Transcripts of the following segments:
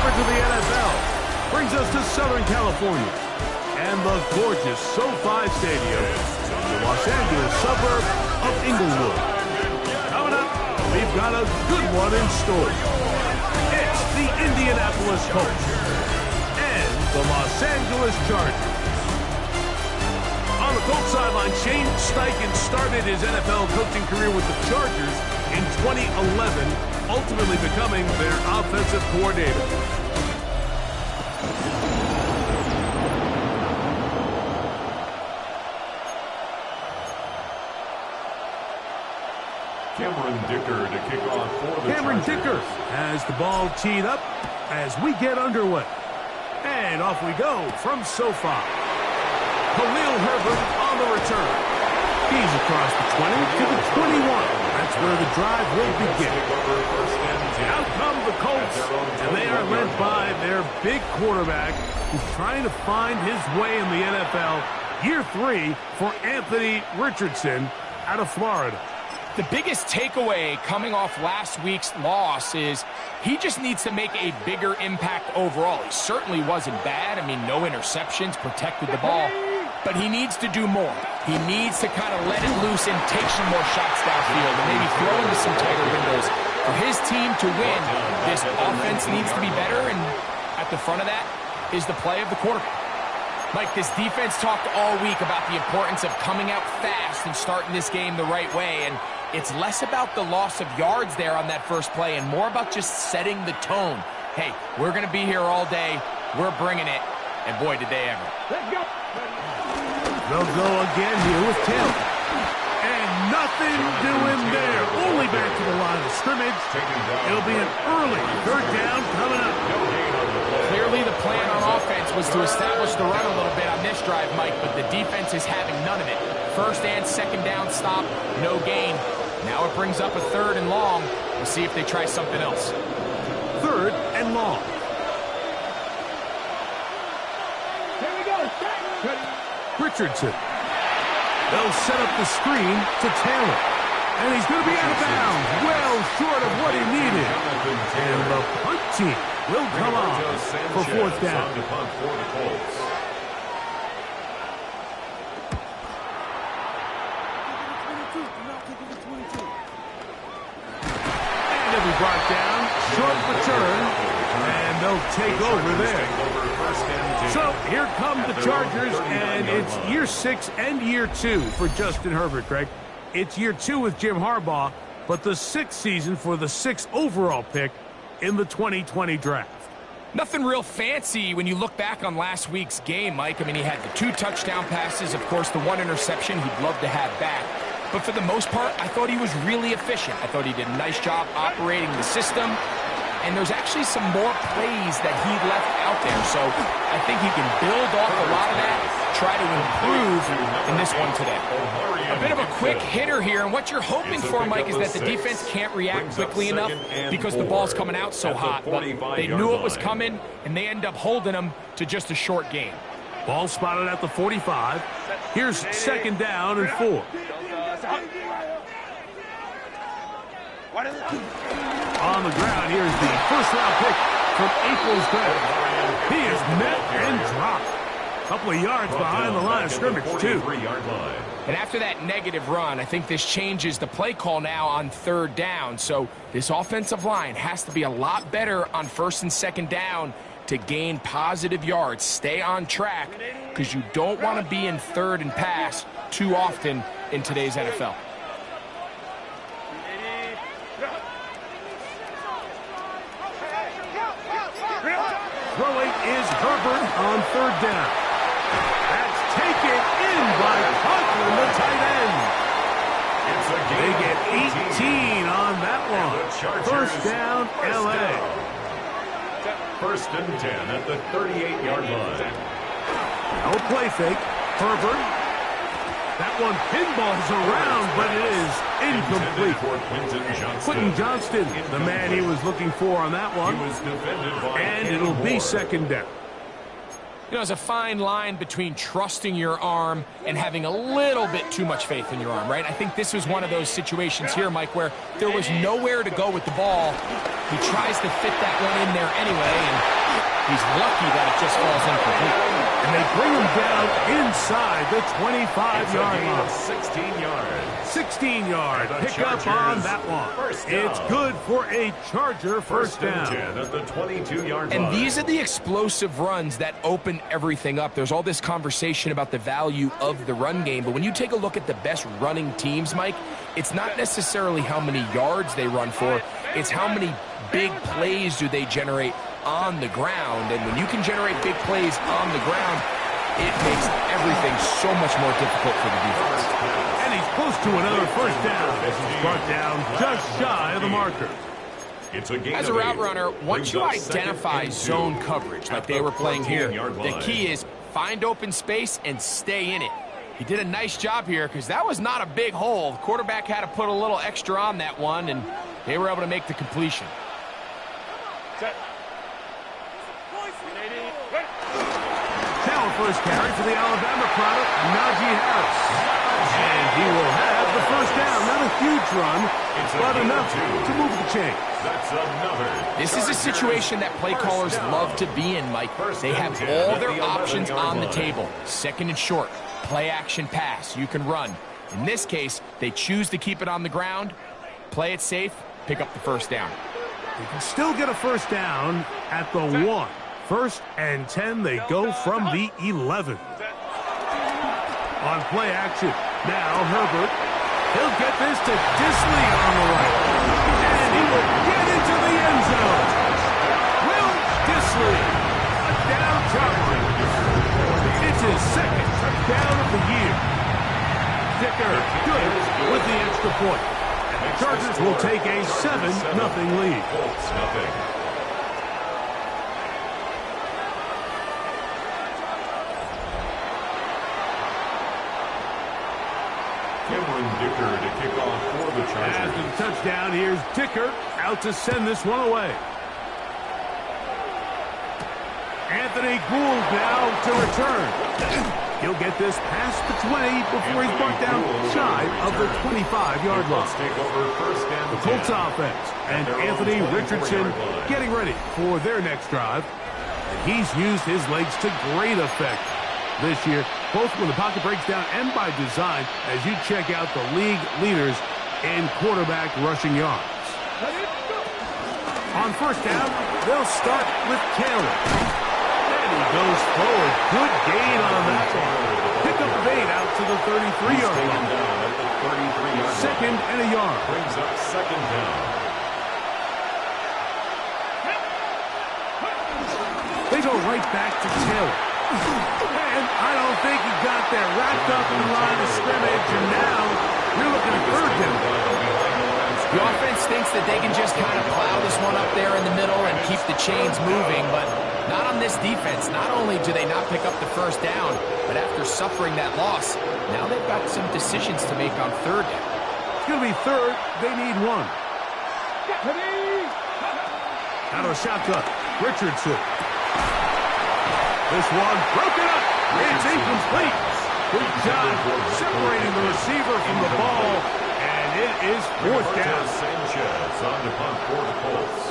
over to the NFL brings us to Southern California and the gorgeous SoFi Stadium in the Los Angeles suburb of Inglewood. Coming up, we've got a good one in store. It's the Indianapolis Colts and the Los Angeles Chargers. On the Colts sideline, Shane Steichen started his NFL coaching career with the Chargers in 2011, ultimately becoming their offensive coordinator. Cameron Dicker to kick off for the Cameron Chargers. Dicker has the ball teed up as we get underway. And off we go from SoFi. Khalil Herbert on the return. He's across the 20 to the 21. That's where the drive will begin. Out come the Colts, and they are led by their big quarterback who's trying to find his way in the NFL. Year 3 for Anthony Richardson out of Florida. The biggest takeaway coming off last week's loss is he just needs to make a bigger impact overall. He certainly wasn't bad. I mean, no interceptions, protected the ball. But he needs to do more. He needs to kind of let it loose and take some more shots downfield and maybe throw into some tighter windows. For his team to win, this offense needs to be better, and at the front of that is the play of the quarterback. Mike, this defense talked all week about the importance of coming out fast and starting this game the right way, and it's less about the loss of yards there on that first play and more about just setting the tone. Hey, we're going to be here all day. We're bringing it, and boy, did they ever. Let's go. They'll go again here with Taylor. And nothing doing there. Only back to the line of scrimmage. It'll be an early third down coming up. Clearly the plan on offense was to establish the run a little bit on this drive, Mike, but the defense is having none of it. First and second down stop, no gain. Now it brings up a third and long. We'll see if they try something else. Third and long. Here we go. Richardson. They'll set up the screen to Taylor. And he's going to be out of bounds. Well short of what he needed. And the punt team will come on for fourth down. And it'll be brought down. Short return. And they'll take over there. So here come the Chargers, and it's year 6 and year 2 for Justin Herbert, Greg. It's year 2 with Jim Harbaugh, but the 6th season for the 6th overall pick in the 2020 draft. Nothing real fancy when you look back on last week's game, Mike. I mean, he had the 2 touchdown passes, of course, the 1 interception he'd love to have back. But for the most part, I thought he was really efficient. I thought he did a nice job operating the system. And there's actually some more plays that he left out there. So I think he can build off a lot of that, try to improve in this one today. A bit of a quick hitter here, and what you're hoping for, Mike, is that the defense can't react quickly enough because the ball's coming out so hot. But they knew it was coming, and they end up holding them to just a short gain. Ball spotted at the 45. Here's second down and 4. On the ground, here's the first-round pick from April's draft. He is met and dropped. A couple of yards behind the line of scrimmage, too. And after that negative run, I think this changes the play call now on third down. So this offensive line has to be a lot better on first and second down to gain positive yards. Stay on track because you don't want to be in third and pass too often in today's NFL. Throwing is Herbert on third down. That's taken in by Conklin, the tight end. They get 18 on that one. First down, L.A. First and 10 at the 38-yard line. No play fake. Herbert. That one pinballs around, but it is incomplete. Quentin Johnston, the man he was looking for on that one. And it'll be second down. You know, there's a fine line between trusting your arm and having a little bit too much faith in your arm, right? I think this was one of those situations here, Mike, where there was nowhere to go with the ball. He tries to fit that one in there anyway, and he's lucky that it just falls incomplete. And they bring him down inside the 25-yard line. 16 yards. 16-yard pickup on that one. It's good for a Charger first down. 10 at the 22-yard line. And these are the explosive runs that open everything up. There's all this conversation about the value of the run game, but when you take a look at the best running teams, Mike, it's not necessarily how many yards they run for, it's how many big plays do they generate on the ground. And when you can generate big plays on the ground, it makes everything so much more difficult for the defense. And he's close to another first down. This is brought down just shy of the marker. It's a gain As a of route 8. runner, once you identify zone coverage like they were playing here, the key is find open space and stay in it. He did a nice job here because that was not a big hole. The quarterback had to put a little extra on that one, and they were able to make the completion. Now first carry for the Alabama product, Najee Harris. And he will have the first down. Not a huge run, but enough to move the chain. That's another. This is a situation that play callers love to be in, Mike. They have all their options on the table. Second and short, play action pass. You can run. In this case, they choose to keep it on the ground, play it safe, pick up the first down. They can still get a first down at the 1. First and 10, they go from the 11. On play action, now Herbert. He'll get this to Disley on the right. And he will get into the end zone. Will Disley, a down target. It's his second touchdown of the year. Dicker, good with the extra point. And the Chargers will take a 7-0 lead. Colts, nothing. Dicker to kick off for the Chargers. After the touchdown, here's Dicker out to send this one away. Anthony Gould now to return. He'll get this past the 20 before he's brought down shy of the 25-yard line. The Colts offense and Anthony Richardson getting ready for their next drive. And he's used his legs to great effect this year, both when the pocket breaks down and by design, as you check out the league leaders in quarterback rushing yards. On first down, they'll start with Taylor. And he goes forward. Good gain on that one. Pick up 8 out to the 33-yard line. Second and a yard. Brings up second down. They go right back to Taylor. And I don't think he got there. Wrapped up in the line of scrimmage, and now you're looking at third down. The offense thinks that they can just kind of plow this one up there in the middle and keep the chains moving, but not on this defense. Not only do they not pick up the first down, but after suffering that loss, now they've got some decisions to make on third down. It's going to be third. They need one. Out of a shotgun, Richardson. This one broken up. It's incomplete. Good job separating the receiver from the ball, and it is fourth down. Sanchez on the punt for the Colts.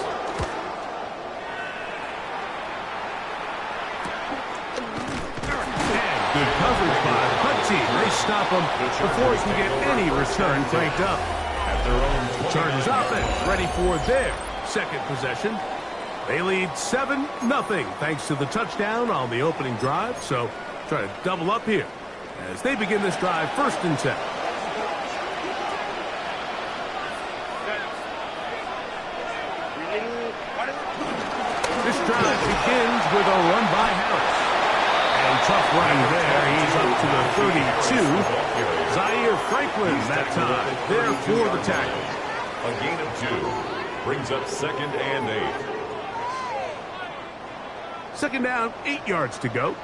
And good coverage by the punt team. They stop him before he can get any return cranked up. At their own Chargers offense ready for their second possession. They lead 7-0 thanks to the touchdown on the opening drive. So try to double up here as they begin this drive first and 10. This drive begins with a run by Harris. And tough running there. He's up to the 32. Zaire Franklin that time there for the tackle. A gain of 2. Brings up second and 8. Second down, 8 yards to go.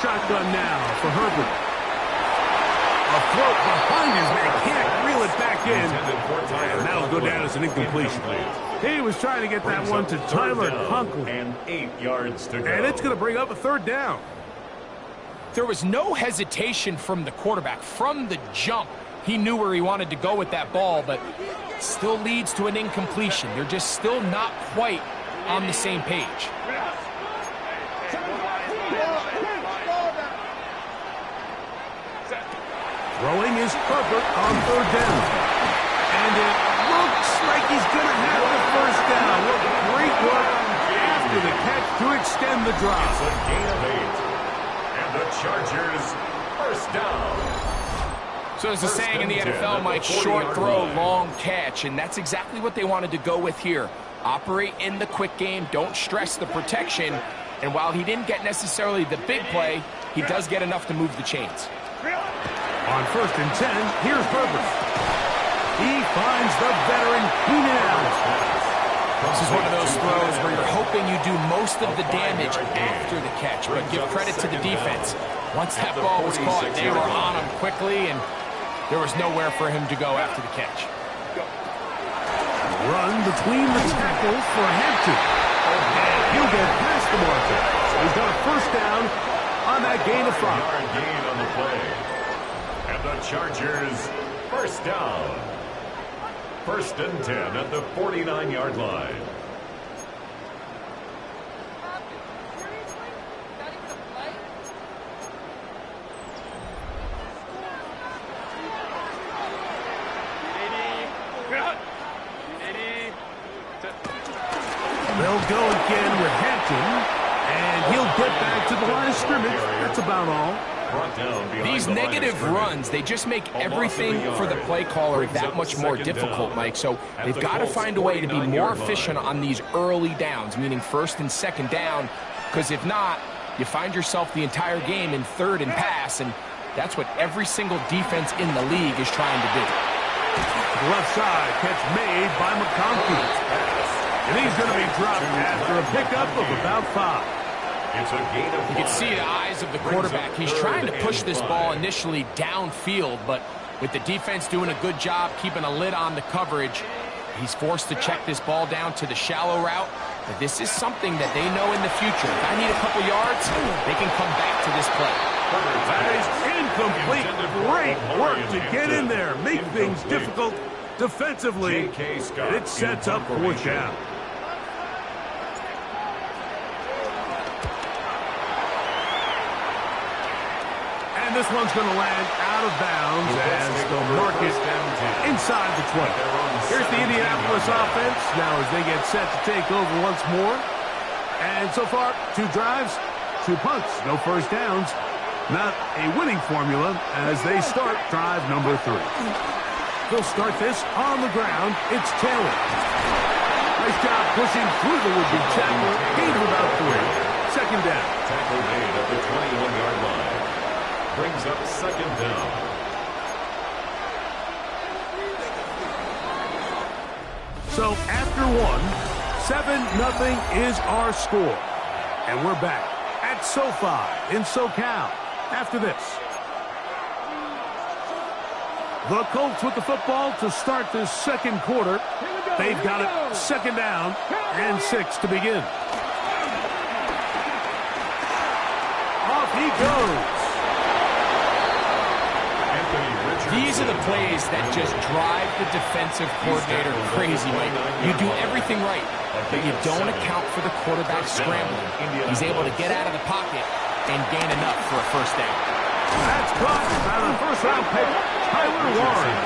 shotgun now for Herbert. A float behind his man. Can't reel it back in. And that'll go down as an incompletion. He was trying to get that one to Tyler Conklin. And 8 yards to go. And it's going to bring up a third down. There was no hesitation from the quarterback. From the jump, he knew where he wanted to go with that ball, but it still leads to an incompletion. They're just still not quite on the same page. Throwing is Herbert on third down. And it looks like he's going to have the first down. What great work after the catch to extend the drive. It's a gain of 8. And the Chargers, first down. So there's a saying in the NFL, Mike, short throw, long catch, and that's exactly what they wanted to go with here. Operate in the quick game, don't stress the protection, and while he didn't get necessarily the big play, he does get enough to move the chains. On 1st and 10, here's Herbert. He finds the veteran Keenan Allen. This is one of those throws where you're hoping you do most of the damage after the catch, but give credit to the defense. Once that ball was caught, they were on him quickly, and there was nowhere for him to go after the catch. Run between the tackles for Hampton. And he'll get past the marker. So he's got a first down on that gain of 5. Gain on the play. And the Chargers, first down. 1st and 10 at the 49-yard line. They'll go again with Hampton, and he'll get back to the line of scrimmage. That's about all. These negative runs, they just make everything for the play caller that much more difficult, Mike. So they've got to find a way to be more efficient on these early downs, meaning 1st and 2nd down, because if not, you find yourself the entire game in 3rd and pass, and that's what every single defense in the league is trying to do. The left side, catch made by McConkey. And he's going to be dropped after a pickup of about 5. It's a gain of 5. You can see the eyes of the quarterback. He's trying to push this ball initially downfield, but with the defense doing a good job keeping a lid on the coverage, he's forced to check this ball down to the shallow route. But this is something that they know in the future. If I need a couple yards, they can come back to this play. That is incomplete. Great work to get in there, make things difficult defensively. It sets up 4th down. And this one's going to land out of bounds as they'll mark it inside the 20. Here's the Indianapolis offense now as they get set to take over once more. And so far, 2 drives, 2 punts, no first downs. Not a winning formula as they start drive number 3. They'll start this on the ground. It's Taylor. Nice job pushing through the would-be tackle. Gain of about 3. 2nd down. Tackle made at the 21-yard line. Brings up 2nd down. So after 1, 7-0 is our score. And we're back at SoFi in SoCal after this. The Colts with the football to start this 2nd quarter. They've got it 2nd down and 6 to begin. Off he goes. These are the plays that just drive the defensive coordinator crazy, Mike. You do everything right, but you don't account for the quarterback scrambling. He's able to get out of the pocket and gain enough for a first down. That's caught by the first-round pick, Tyler Warren.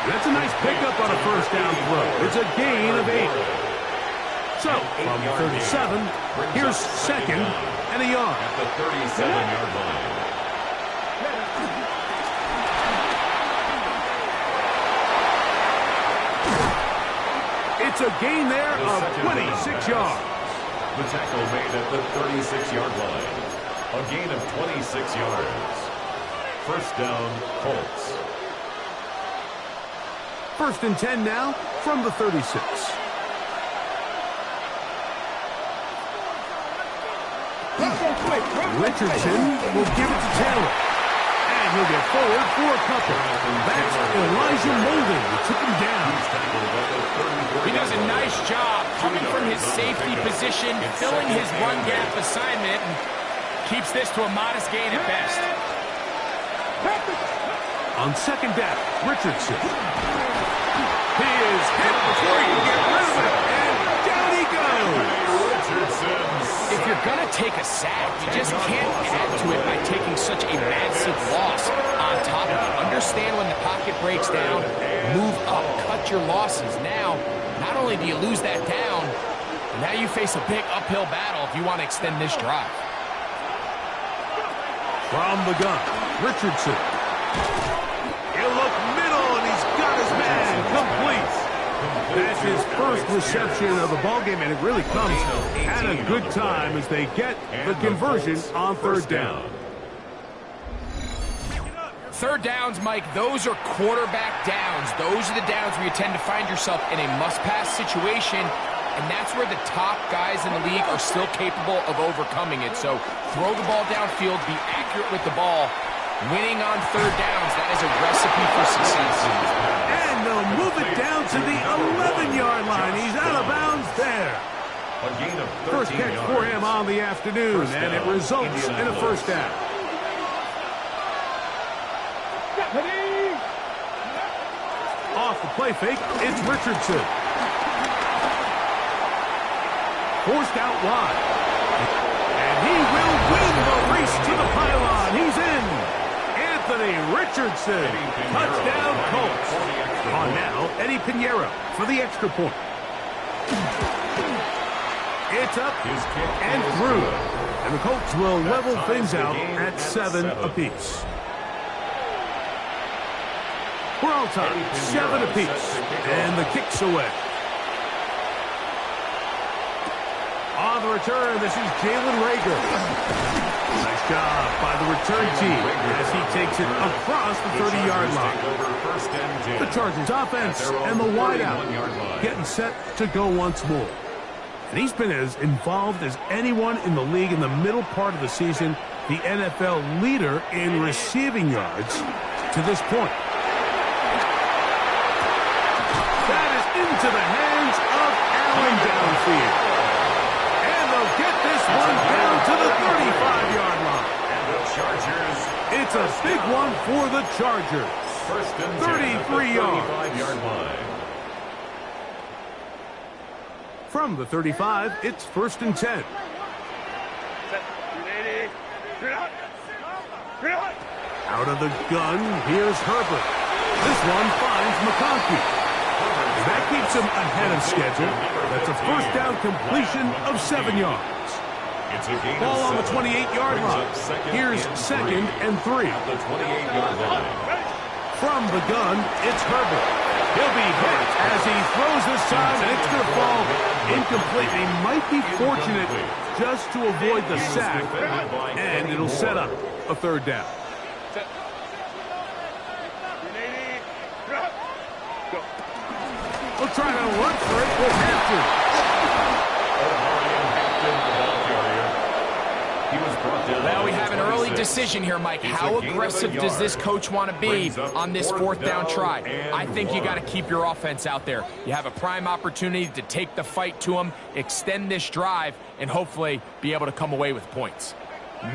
That's a nice pickup on a first down throw. It's a gain of 8. So, from 37, here's 2nd and a yard. At the 37-yard line. It's a gain there of 26 yards. The tackle made at the 36-yard line. A gain of 26 yards. First down, Colts. 1st and 10 now from the 36. Let's go quick. Richardson will give it to Taylor. And he'll get forward for a couple. That's Elijah Molden who took him down. He does a nice job coming from his safety position, filling his run gap assignment, and keeps this to a modest gain at best. On second down, Richardson. He is hit before he can get rid of it, and down he goes. If you're going to take a sack, you just can't add to it by taking such a massive loss on top of it. Understand when the pocket breaks down, move up, cut your losses. Now, not only do you lose that down, now you face a big uphill battle if you want to extend this drive. From the gun, Richardson. He'll look middle, and he's got his man complete. That's his first reception of the ballgame, and it really comes at a good time as they get the conversion on third down. Third downs, Mike, those are quarterback downs. Those are the downs where you tend to find yourself in a must-pass situation, and that's where the top guys in the league are still capable of overcoming it. So throw the ball downfield, be accurate with the ball. Winning on third downs, that is a recipe for success. And they'll move it down to the 11-yard line. He's out of bounds there. A gain of 13 First catch yards. for him on the afternoon, and it results in a first down. Off the play fake, it's Richardson. Forced out wide. And he will win the race to the pylon. He's in. Anthony Richardson. Touchdown Colts. On now, Eddie Pinheiro for the extra point. It's up and through. And the Colts will level things out at 7 apiece. We're all tied, 7 apiece. And the kick's away. On the return, this is Jalen Reagor. Nice job by the return team as he takes it across the 30-yard line. The Chargers offense and the wideout getting set to go once more. And he's been as involved as anyone in the league in the middle part of the season, the NFL leader in receiving yards to this point. That is into the hands of Allen downfield. Get this one down to the 35-yard line. And the Chargers. It's a big one for the Chargers. First and 33 yards. 35-yard line. From the 35, it's first and 10. Out of the gun, here's Herbert. This one finds McConkey. That keeps him ahead of schedule. That's a first down completion of 7 yards. Ball on the 28-yard line. Here's second and 3. At the 28-yard line. From the gun, it's Herbert. He'll be hit as he throws this time, and it's going to fall incomplete. He might be fortunate just to avoid the sack, and it'll set up a third down. We'll try to look for it with Hampton. Well, we have an early decision here, Mike. How aggressive does this coach want to be on this fourth down try? I think you got to keep your offense out there. You have a prime opportunity to take the fight to them, extend this drive, and hopefully be able to come away with points.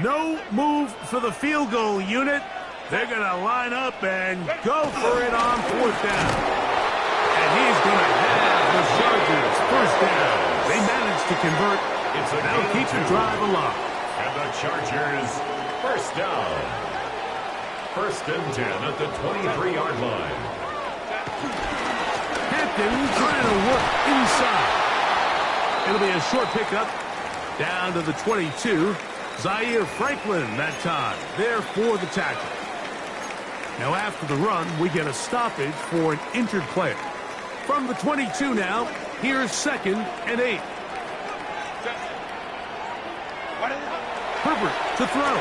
No move for the field goal unit. They're going to line up and go for it on fourth down. And he's going to have the Chargers first down. They managed to convert. That'll keep the drive alive. And the Chargers first down. First and 10 at the 23-yard line. Hampton trying to work inside. It'll be a short pickup down to the 22. Zaire Franklin that time there for the tackle. Now after the run, we get a stoppage for an injured player. From the 22 now, here's second and 8. Herbert to throw.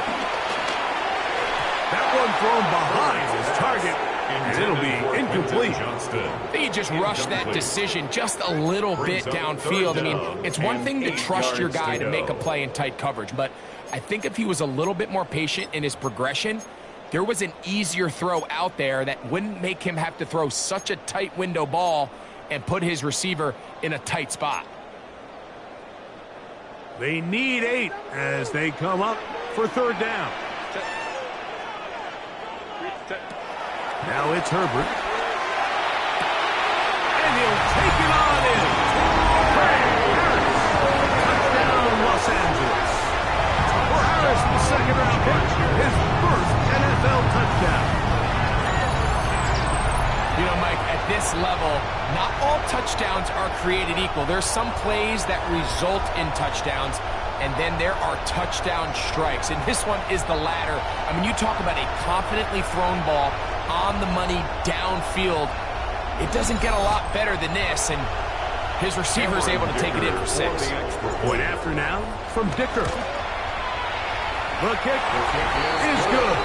That one thrown behind his target, and it'll be incomplete. I think you just rushed that decision just a little bit downfield. I mean, it's one thing to trust your guy to make a play in tight coverage, but I think if he was a little bit more patient in his progression, there was an easier throw out there that wouldn't make him have to throw such a tight window ball and put his receiver in a tight spot. They need 8 as they come up for third down. Now it's Herbert. And he'll take it on in. Touchdown, Los Angeles. For Harris, the second-round pick, his first NFL touchdown. You know, Mike, at this level, not all touchdowns are created equal. There's some plays that result in touchdowns, and then there are touchdown strikes. And this one is the latter. I mean, you talk about a confidently thrown ball on the money downfield. It doesn't get a lot better than this, and his receiver is able to take it in for 6. Point after now from Dicker. The kick is good.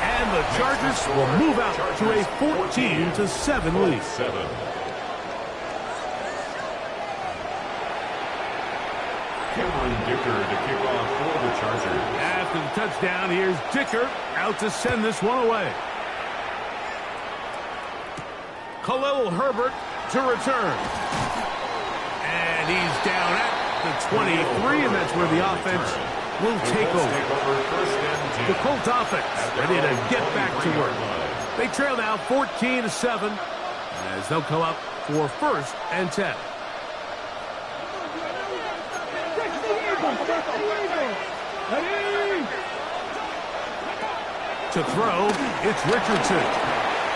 And the Chargers will move out to a 14-7 lead. Cameron Dicker to kick off for the Chargers. After the touchdown, here's Dicker out to send this one away. Khalil Herbert to return. And he's down at the 23, and that's where the offense will take over. The Colts offense ready to get back to work. They trail now 14-7 as they'll come up for 1st and 10. To throw, it's Richardson.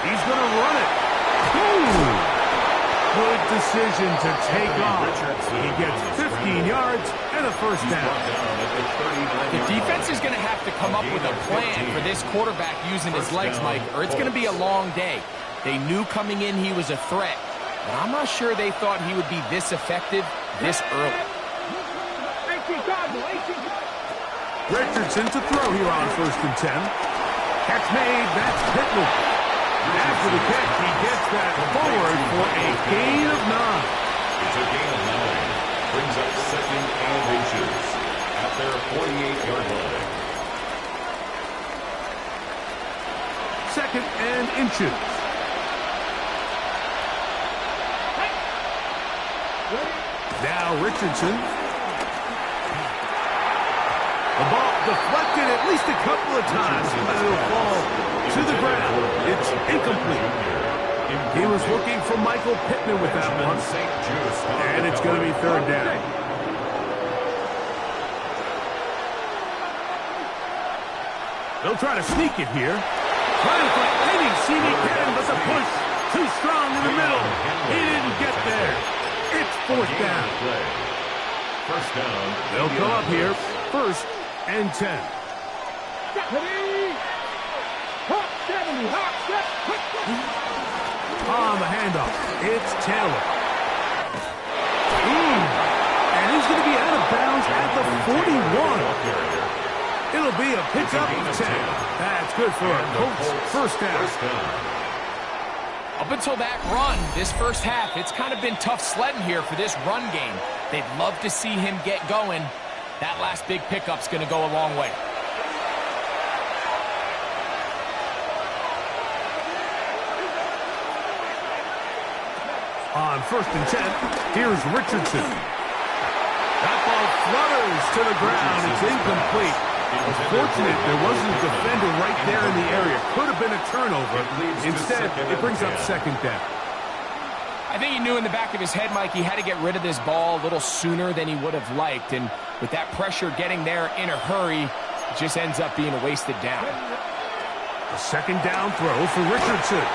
He's going to run it. Ooh. Good decision to take off. He gets 15 yards and a first down. The defense is going to have to come up with a plan for this quarterback using his legs, Mike, or it's going to be a long day. They knew coming in he was a threat, but I'm not sure they thought he would be this effective this early. Richardson to throw here on 1st and 10. Catch made, that's Pittman. After the catch, he gets that forward for a gain of 9. It's a gain of 9. Brings up 2nd and inches at their 48-yard line. 2nd and inches. Now Richardson. The ball deflected at least a couple of times, but it'll fall to the ground. It's incomplete. He was looking for Michael Pittman with that one, and it's going to be 3rd down. They'll try to sneak it here. Trying to find any seam he can, but the push too strong in the middle. He didn't get there. It's 4th down. First down. They'll come up here, 1st and 10. On the handoff, it's Taylor. And he's going to be out of bounds at the 41. It'll be a pickup of 10. That's good for a Colts first down. Up until that run, this first half, it's kind of been tough sledding here for this run game. They'd love to see him get going. That last big pickup's going to go a long way. On 1st and 10, here's Richardson. That ball flutters to the ground. It's incomplete. Unfortunate there wasn't a defender right there in the area. Could have been a turnover. Instead, it brings up 2nd down. I think he knew in the back of his head, Mike, he had to get rid of this ball a little sooner than he would have liked. And with that pressure getting there in a hurry, it just ends up being a wasted down. A 2nd down throw for Richardson.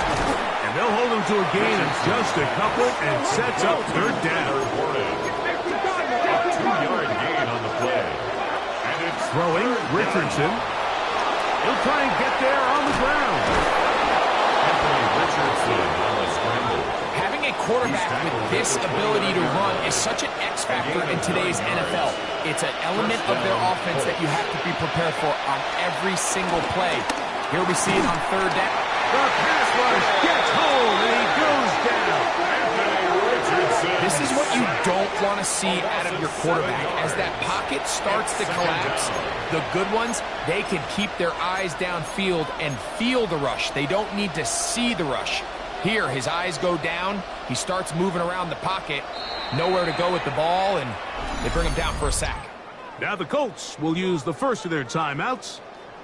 And they'll hold him to a gain of just a couple and sets up 3rd down. A 2-yard gain on the play. And it's throwing Richardson. He'll try and get there on the ground. Richardson on the scramble. Having a quarterback with this ability to run is such an X factor in today's NFL. It's an element of their offense that you have to be prepared for on every single play. Here we see it on 3rd down. The pass rush gets home, and he goes down. Richardson This is what you don't want to see out of your quarterback. As that pocket starts to collapse, the good ones, they can keep their eyes downfield and feel the rush. They don't need to see the rush. Here, his eyes go down. He starts moving around the pocket. Nowhere to go with the ball, and they bring him down for a sack. Now the Colts will use the first of their timeouts,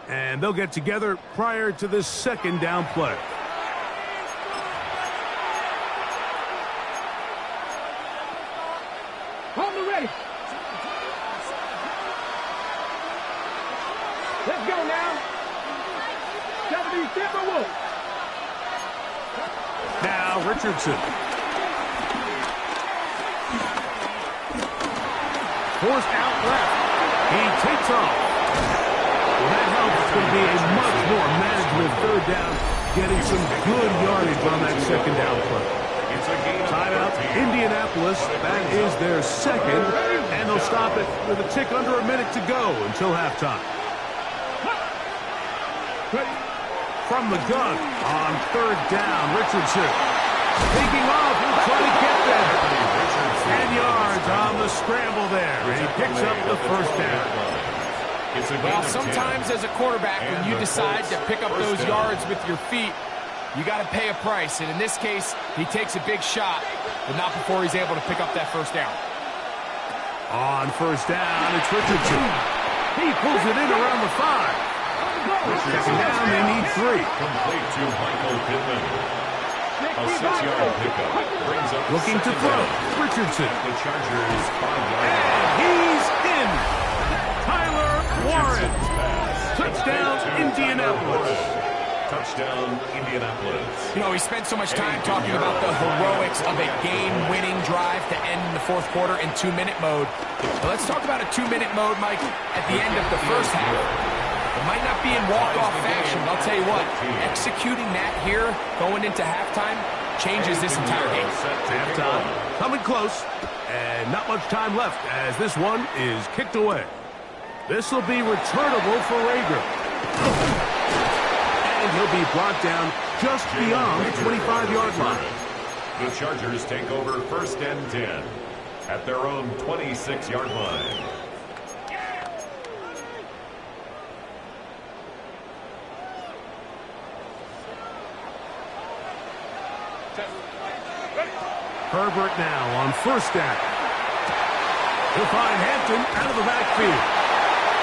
and they'll get together prior to this second down play. Hold the ready. Let's go now. Got to be simple wolf. Now Richardson. Forced out left. He takes off. Well, that helps. It's going to be a much more manageable third down, getting some good yardage on that second down play. Timeout, Indianapolis. That is their second, and they'll stop it with a tick under a minute to go until halftime. From the gun on third down, Richardson. Taking off, he'll try to get there. 10 yards on the scramble there, and he picks up the first down. Well, sometimes as a quarterback, when you decide to pick up those yards with your feet, you got to pay a price. And in this case, he takes a big shot, but not before he's able to pick up that first down. On first down, it's Richardson. He pulls it in around the 5. Second down, they need 3. Complete to Michael Pittman. A 6-yard pickup brings up looking to throw. Richardson. The Chargers 5-yard. And he's in. Tyler Warren. Touchdown, Indianapolis. Touchdown, Indianapolis. You know, we spent so much time talking about the heroics of a game-winning drive to end in the fourth quarter in 2-minute mode. But let's talk about a 2-minute mode, Mike, at the end of the first half. It might not be in walk-off fashion, but I'll tell you what, executing that here, going into halftime, changes this entire game. Halftime coming close, and not much time left as this one is kicked away. This will be returnable for Rager. And he'll be brought down just beyond the 25-yard line. The Chargers take over first and 10 at their own 26-yard line. Herbert now on first down. He'll find Hampton out of the backfield.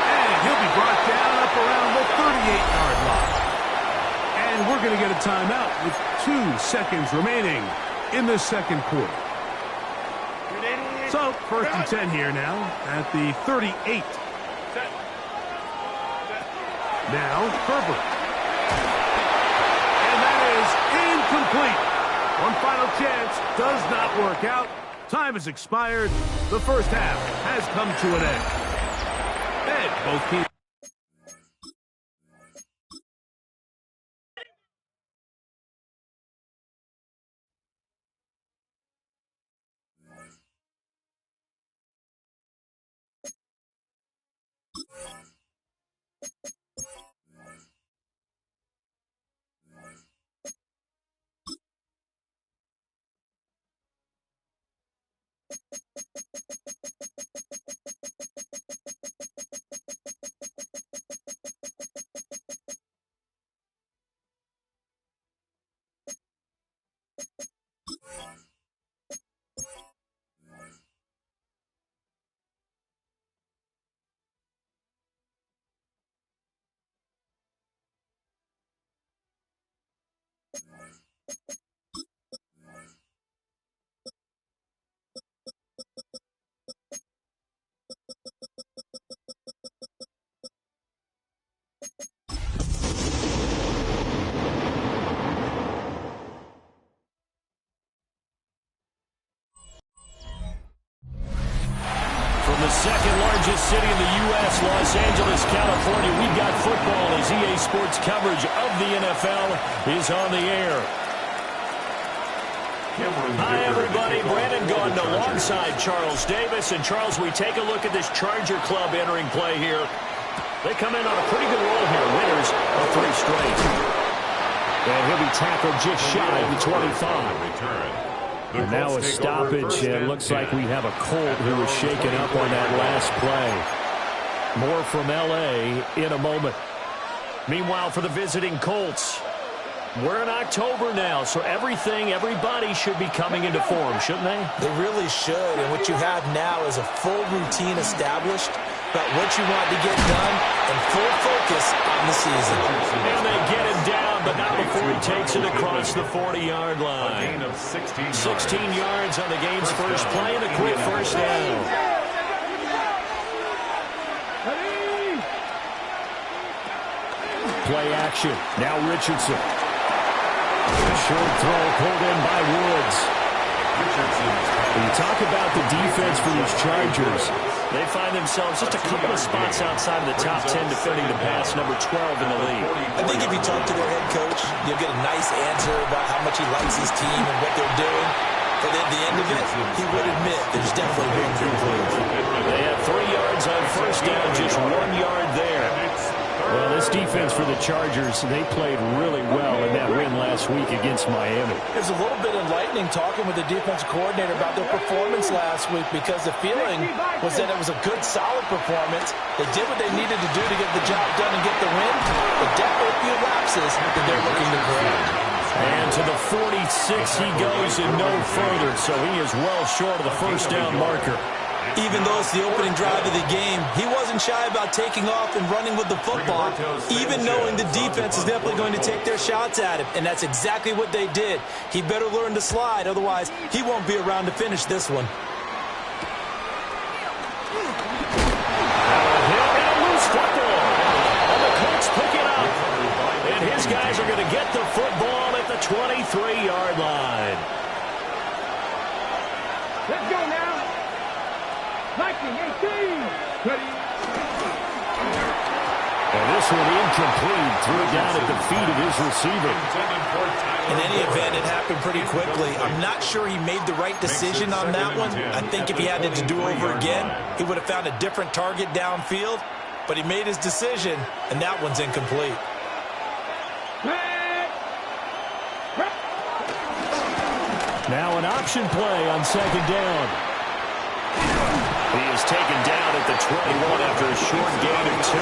And he'll be brought down up around the 38-yard line. And we're going to get a timeout with 2 seconds remaining in the second quarter. So, first and 10 here now at the 38. Now, Herbert. And that is incomplete. One final chance does not work out. Time has expired. The first half has come to an end. And both teams. From the second largest city in the U.S., Los Angeles, California, we've got football as EA Sports coverage of the NFL is on the air. Hi, everybody. Brandon Gaudin alongside Charles Davis. And, Charles, we take a look at this Charger club entering play here. They come in on a pretty good roll here, winners of 3 straight. And he'll be tackled just shy of the 25. Return. And now a stoppage, and it looks like we have a Colt who was shaken up on that last play. More from L.A. in a moment. Meanwhile, for the visiting Colts, we're in October now, so everybody should be coming into form, shouldn't they? They really should, and what you have now is a full routine established about what you want to get done and full focus on the season. And they get him down, but not before he takes it across the 40-yard line. A gain of 16 yards. 16 yards on the game's first play and a quick first down. Play action. Now Richardson. A short throw pulled in by Woods. When you talk about the defense for these Chargers, they find themselves just a couple of spots outside of the top 10 defending the pass, number 12 in the league. I think if you talk to their head coach, you'll get a nice answer about how much he likes his team and what they're doing. But at the end of it, he would admit there's definitely room to improve. They have 3 yards on first down, just 1 yard there. Well, this defense for the Chargers, they played really well in that win last week against Miami. It was a little bit enlightening talking with the defensive coordinator about their performance last week because the feeling was that it was a good, solid performance. They did what they needed to do to get the job done and get the win, but definitely a few lapses that they're looking to correct. And to the 46 he goes and no further, so he is well short of the first down marker. Even though it's the opening drive of the game, he wasn't shy about taking off and running with the football, even knowing the defense is definitely going to take their shots at him. And that's exactly what they did. He better learn to slide, otherwise he won't be around to finish this one. And a loose football. And the Colts pick it up. And his guys are going to get the football at the 23-yard line. Let's go now. 19-18. Ready. And this one incomplete. Threw it down at the feet of his receiver. In any event, it happened pretty quickly. I'm not sure he made the right decision on that one. I think if he had it to do over again, he would have found a different target downfield. But he made his decision, and that one's incomplete. Now an option play on second down. He is taken down at the 21 after a short gain of 2.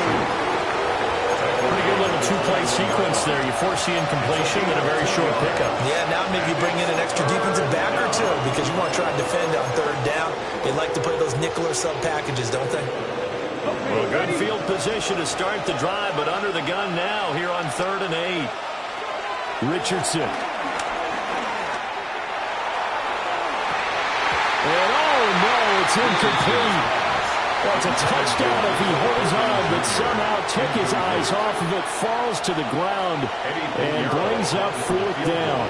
Pretty good little two-play sequence there. You force the incompletion and a very short pickup. Yeah, now maybe you bring in an extra defensive back or two because you want to try and defend on third down. They like to play those nickel or sub packages, don't they? Well, good field position to start the drive, but under the gun now here on 3rd and 8. Richardson. And oh no, it's incomplete. That's a touchdown if he holds on, but somehow took his eyes off of it, falls to the ground, and brings up 4th down.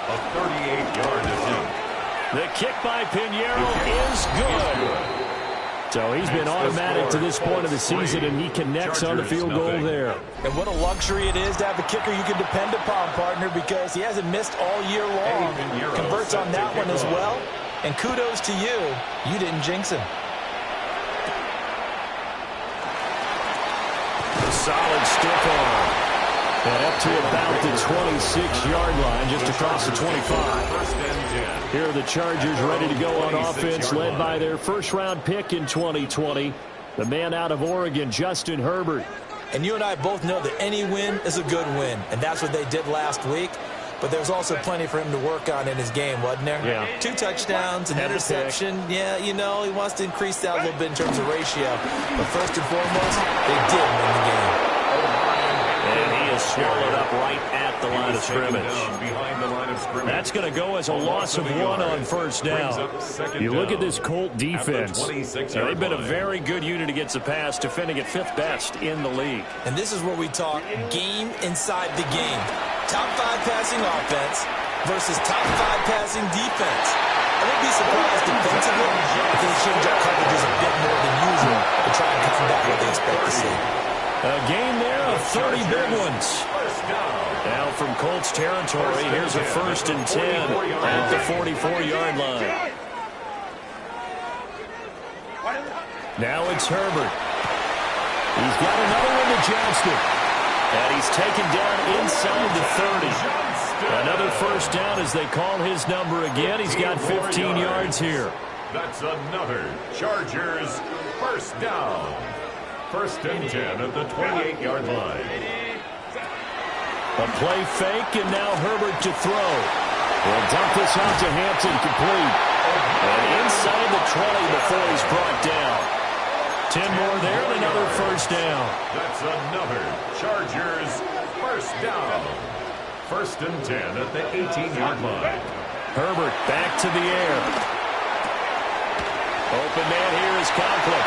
A 38-yard attempt. The kick by Pinheiro is good. So he's been automatic to this point of the season, and he connects on the field goal there. And what a luxury it is to have a kicker you can depend upon, partner, because he hasn't missed all year long. Converts on that one as well. And kudos to you. You didn't jinx him. Solid stiff arm. And up to about the 26-yard line, just across the 25. Here are the Chargers ready to go on offense, led by their first-round pick in 2020, the man out of Oregon, Justin Herbert. And you and I both know that any win is a good win, and that's what they did last week. But there's also plenty for him to work on in his game, wasn't there? Yeah. 2 touchdowns, an interception. Yeah, you know, he wants to increase that a little bit in terms of ratio. But first and foremost, they did win the game. And he is swallowed up right at the line of scrimmage. That's going to go as a loss of 1 on first down. You look at this Colt defense. They've been a very good unit against the pass, defending at 5th best in the league. And this is where we talk game inside the game. Top 5 passing offense versus top 5 passing defense. I wouldn't be surprised defensively if they change up coverages a bit more than usual to try and combat what they expect to see. A game there of 30 big ones. Now from Colts territory, here's a 1st and 10 at the 44-yard line. Now it's Herbert. He's got another one to Johnston. And he's taken down inside the 30. Another first down as they call his number again. He's got 15 yards here. That's another Chargers first down. First and 10 at the 28-yard line. A play fake, and now Herbert to throw. He'll dump this out to Hampton, complete. And inside the 20 before he's brought down. 10 more there, and another first down. That's another Chargers first down. First and 10 at the 18-yard line. Herbert back to the air. Open man here is Conklin.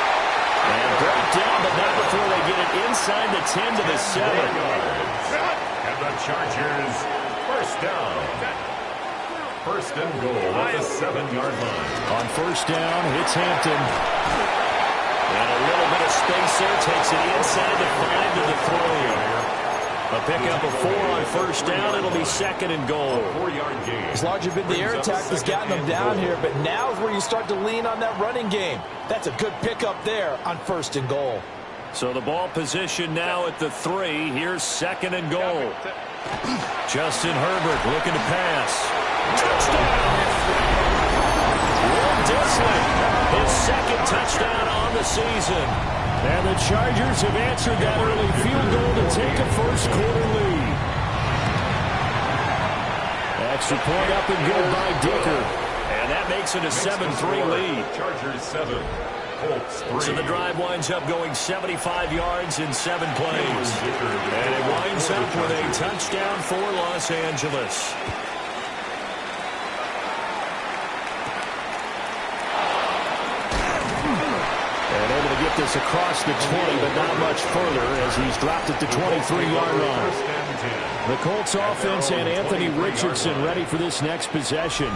And brought down, but not before they get it inside the 10 to the 7. And the Chargers first down. First and goal at the 7-yard line. On first down, hits Hampton. And a little bit of space there. Takes it inside the 5 to the 3. A pickup of 4 on first down. It'll be second and goal. 4-yard gain. It's largely been the air attack that's gotten them down here, but now is where you start to lean on that running game. That's a good pickup there on first and goal. So the ball position now at the 3. Here's second and goal. Justin Herbert looking to pass. Touchdown! Will Disley, his second touchdown on the season. And the Chargers have answered that early field goal to take a first-quarter lead. Extra point up and good by Dicker. And that makes it a 7-3 lead. Chargers 7, Colts 3. So the drive winds up going 75 yards in 7 plays. And it winds up with a touchdown for Los Angeles. And able to get this across the 20, but not much further as he's dropped at the 23-yard line. The Colts offense and Anthony Richardson ready for this next possession.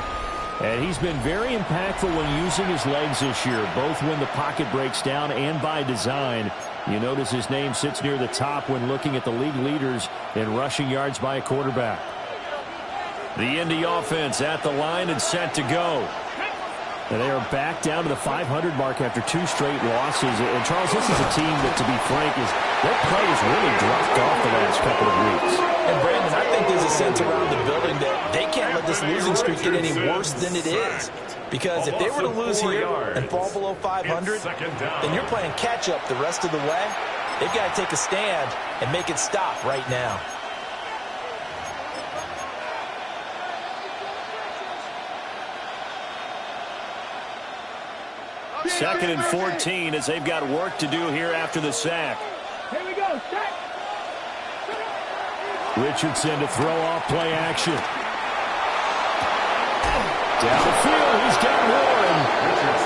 And he's been very impactful when using his legs this year, both when the pocket breaks down and by design. You notice his name sits near the top when looking at the league leaders in rushing yards by a quarterback. The Indy offense at the line and set to go. And they are back down to the 500 mark after 2 straight losses. And, Charles, this is a team that, to be frank, their play has really dropped off the last couple of weeks. And, Brandon, I think there's a sense around the building that they can't let this losing streak get any worse than it is. Because if they were to lose here and fall below 500, then you're playing catch-up the rest of the way. They've got to take a stand and make it stop right now. Second and 14 as they've got work to do here after the sack. Here we go. Sack. Richardson to throw off play action. Down the field, he's got Warren.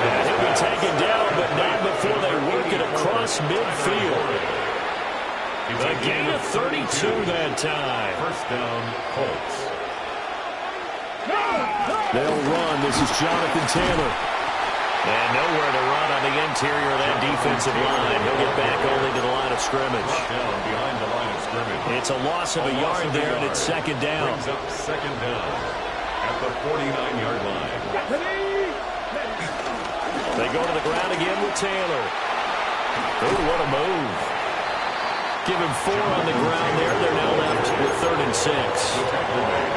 And he'll be taken down, but not before they work it across midfield. A gain of 32 that time. First down, Colts. They'll run. This is Jonathan Taylor. And nowhere to run on the interior of that defensive line. He'll get back only to the line of scrimmage. Down behind the line of scrimmage. It's a loss of a yard there, and it's second down. Brings up second down at the 49-yard line. They go to the ground again with Taylor. Ooh, what a move. Give him 4 on the ground there. They're now left with 3rd and 6.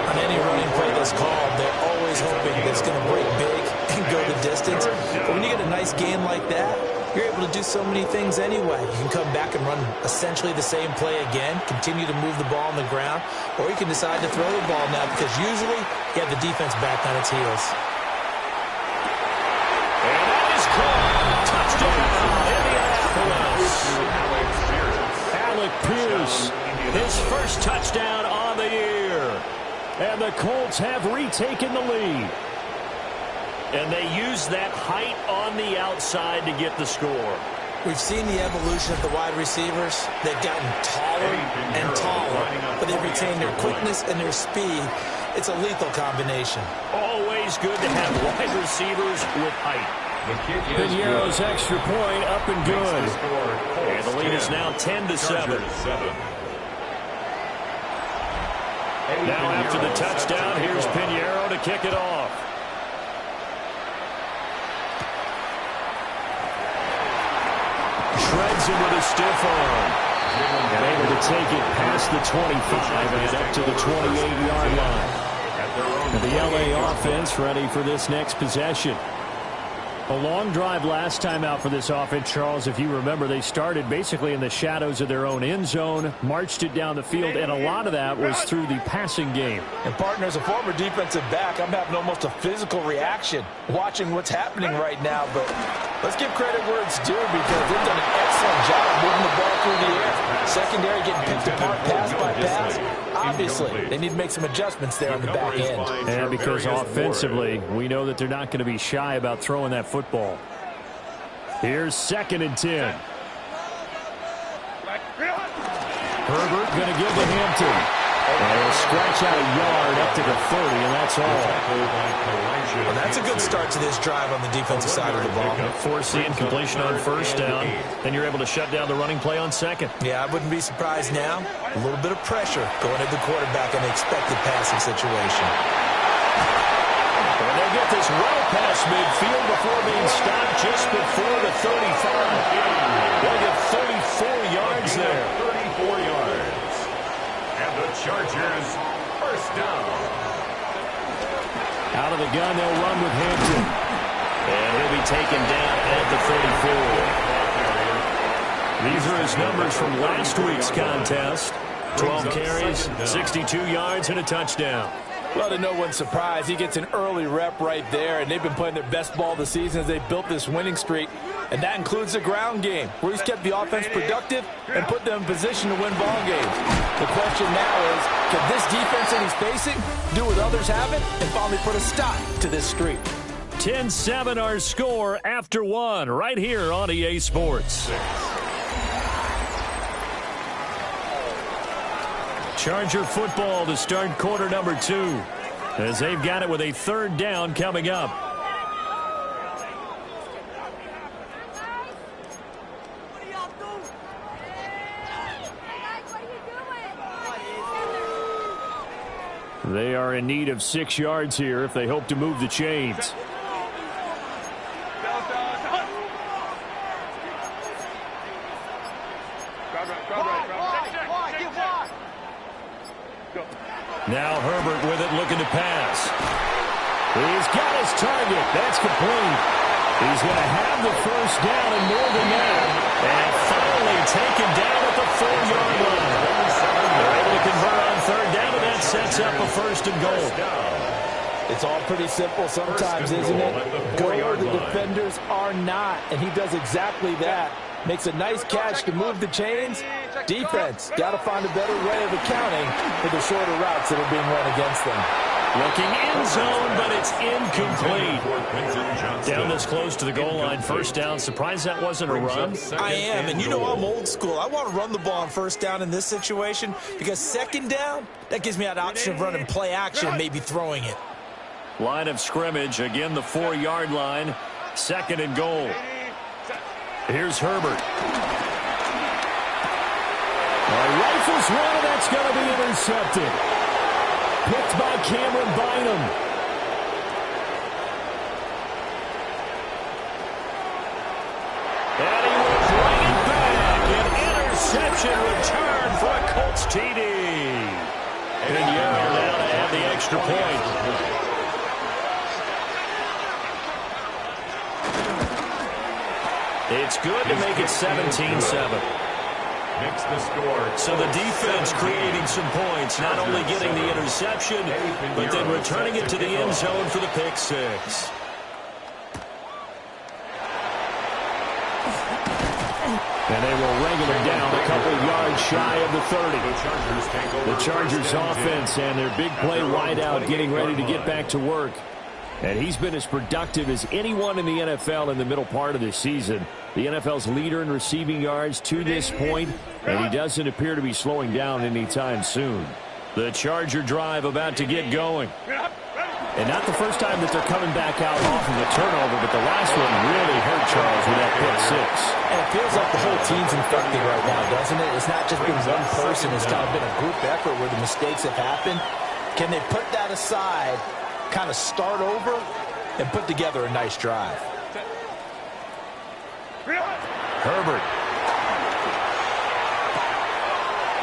On any running play that's called, they're always hoping that it's going to break big and go the distance. But when you get a nice game like that, you're able to do so many things anyway. You can come back and run essentially the same play again, continue to move the ball on the ground, or you can decide to throw the ball now because usually you have the defense back on its heels. And that is caught. Touchdown, Indianapolis. Alec Pierce, his first touchdown on the year. And the Colts have retaken the lead. And they use that height on the outside to get the score. We've seen the evolution of the wide receivers. They've gotten taller and taller, but they've retained their quickness and their speed. It's a lethal combination. Always good to have wide receivers with height. Piniero's extra point up and good. And the lead is now 10-7. Now after the touchdown, here's Piniero to kick it off. Shreds him with a stiff arm. And able to take it past the 25 and up to the 28-yard line. And the LA offense ready for this next possession. A long drive last time out for this offense, Charles. If you remember, they started basically in the shadows of their own end zone, marched it down the field, and a lot of that was through the passing game. And, partner, as a former defensive back, I'm having almost a physical reaction watching what's happening right now. But let's give credit where it's due because they've done an excellent job moving the ball through the air. Secondary getting picked apart pass by pass. Obviously, they need to make some adjustments there on the back end. And because offensively, we know that they're not going to be shy about throwing that football. Here's 2nd and 10. Herbert going to give to Hampton. And he'll scratch out a yard up to the 30, and that's all. Well, that's a good start to this drive on the defensive side of the ball. Forcing completion on 1st down. Then you're able to shut down the running play on 2nd. Yeah, I wouldn't be surprised now. A little bit of pressure going at the quarterback in the expected passing situation. And they get this well past midfield before being stopped just before the 35. They'll get 34 yards there. 34 yards. And the Chargers, 1st down. Out of the gun, they'll run with Hampton. And he'll be taken down at the 34. These are his numbers from last week's contest. 12 carries, 62 yards, and a touchdown. Well, to no one's surprise, he gets an early rep right there, and they've been playing their best ball this season as they built this winning streak. And that includes the ground game, where he's kept the offense productive and put them in position to win ball games. The question now is, can this defense that he's facing do what others haven't and finally put a stop to this streak? 10-7 our score after 1 right here on EA Sports. Charger football to start quarter number 2 as they've got it with a 3rd down coming up. They are in need of 6 yards here if they hope to move the chains. Now Herbert with it, looking to pass. He's got his target. That's complete. He's going to have the 1st down and more than that. And finally taken down at the 4-yard line. They're able to convert on 3rd down, and that sets up a 1st and goal. It's all pretty simple sometimes, isn't it? Go where the defenders are not, and he does exactly that. Makes a nice catch to move the chains. Defense got to find a better way of accounting for the shorter routes that are being run against them. Looking in zone, but it's incomplete. Down this close to the goal line, 1st down. Surprised that wasn't a run? I am, and you know I'm old school. I want to run the ball on 1st down in this situation because 2nd down, that gives me that option of running play action, maybe throwing it. Line of scrimmage, again the 4-yard line, 2nd and goal. Here's Herbert. Rifles one, and that's going to be intercepted. Picked by Cameron Bynum. And he will bring it back. An interception return for a Colts TD. And Yarrow now to have the extra point. It's good to make it 17-7. Makes the score. So the defense creating some points, not only getting the interception, but then returning it to the end zone for the pick 6. And they will wrangle him down a couple yards shy of the 30. The Chargers offense and their big play wideout getting ready to get back to work. And he's been as productive as anyone in the NFL in the middle part of this season. The NFL's leader in receiving yards to this point, and he doesn't appear to be slowing down anytime soon. The Charger drive about to get going. And not the first time that they're coming back out off of the turnover, but the last one really hurt Charles with that pick 6. And it feels like the whole team's infected right now, doesn't it? It's not just been one person. It's kind of been a group effort where the mistakes have happened. Can they put that aside, kind of start over, and put together a nice drive? Herbert.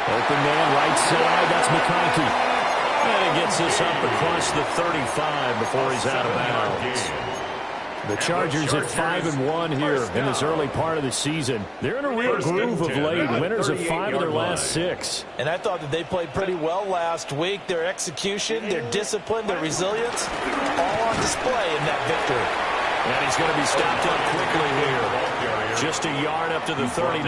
Open man, right side. That's McConkey. And he gets this up across the 35 before he's out of bounds. The Chargers at 5-1 here in this early part of the season. They're in a real groove of late. Winners of 5 of their last 6. And I thought that they played pretty well last week. Their execution, their discipline, their resilience, all on display in that victory. And he's going to be stopped up quickly here. Just a yard up to the 39.